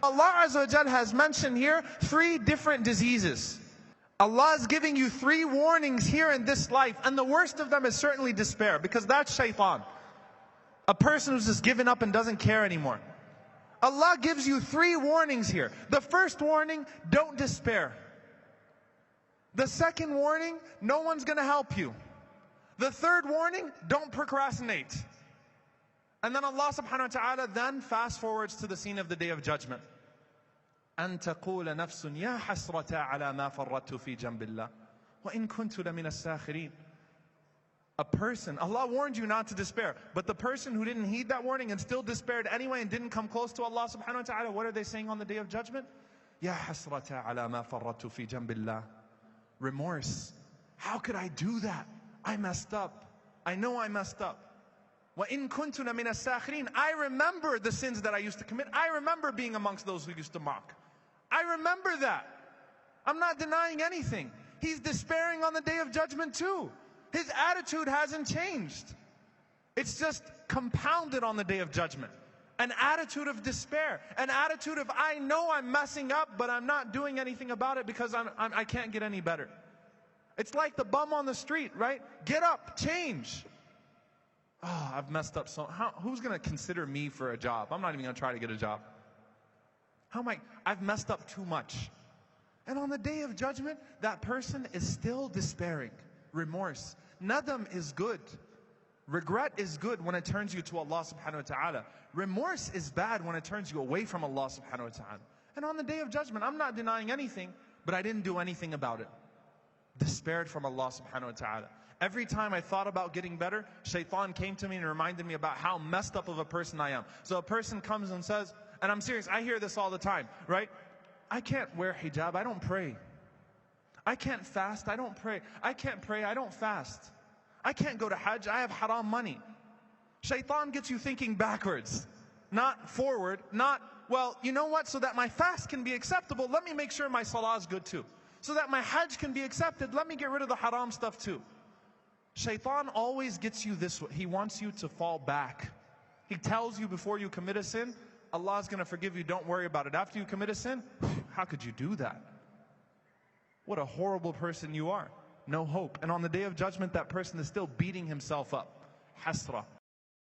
Allah Azza wa Jal has mentioned here 3 different diseases. Allah is giving you 3 warnings here in this life, and the worst of them is certainly despair, because that's shaitan. A person who's just given up and doesn't care anymore. Allah gives you 3 warnings here. The first warning, don't despair. The second warning, no one's going to help you. The third warning, don't procrastinate. And then Allah subhanahu wa ta'ala then fast forwards to the scene of the Day of Judgment. أن تقول نفس يا حسرة على ما فرطت في جنب الله وإن كنت لمن الساخرين. A person, Allah warned you not to despair, but the person who didn't heed that warning and still despaired anyway and didn't come close to Allah subhanahu wa ta'ala, what are they saying on the Day of Judgment? يا حسرة على ما فرطت في جنب الله. Remorse. How could I do that? I messed up. I know I messed up. وَإِن كُنتُ لَمِنَ السَّاخِرِينَ. I remember the sins that I used to commit. I remember being amongst those who used to mock. I remember that. I'm not denying anything. He's despairing on the Day of Judgment too. His attitude hasn't changed. It's just compounded on the Day of Judgment. An attitude of despair. An attitude of, I know I'm messing up, but I'm not doing anything about it because I can't get any better. It's like the bum on the street, right? Get up, change. Oh, I've messed up so. Who's going to consider me for a job? I'm not even going to try to get a job. I've messed up too much. And on the Day of Judgment, that person is still despairing. Remorse. Nadam is good. Regret is good when it turns you to Allah subhanahu wa ta'ala. Remorse is bad when it turns you away from Allah subhanahu wa ta'ala. And on the Day of Judgment, I'm not denying anything, but I didn't do anything about it. Despaired from Allah subhanahu wa ta'ala. Every time I thought about getting better, shaitan came to me and reminded me about how messed up of a person I am. So a person comes and says, and I'm serious, I hear this all the time, right? I can't wear hijab, I don't pray. I can't fast, I don't pray. I can't pray, I don't fast. I can't go to Hajj, I have haram money. Shaitan gets you thinking backwards, not forward, not, well, you know what, so that my fast can be acceptable, let me make sure my salah is good too. So that my Hajj can be accepted, let me get rid of the haram stuff too. Shaitan always gets you this way. He wants you to fall back. He tells you before you commit a sin, Allah's going to forgive you, don't worry about it. After you commit a sin, how could you do that? What a horrible person you are. No hope. And on the Day of Judgment, that person is still beating himself up. Hasra.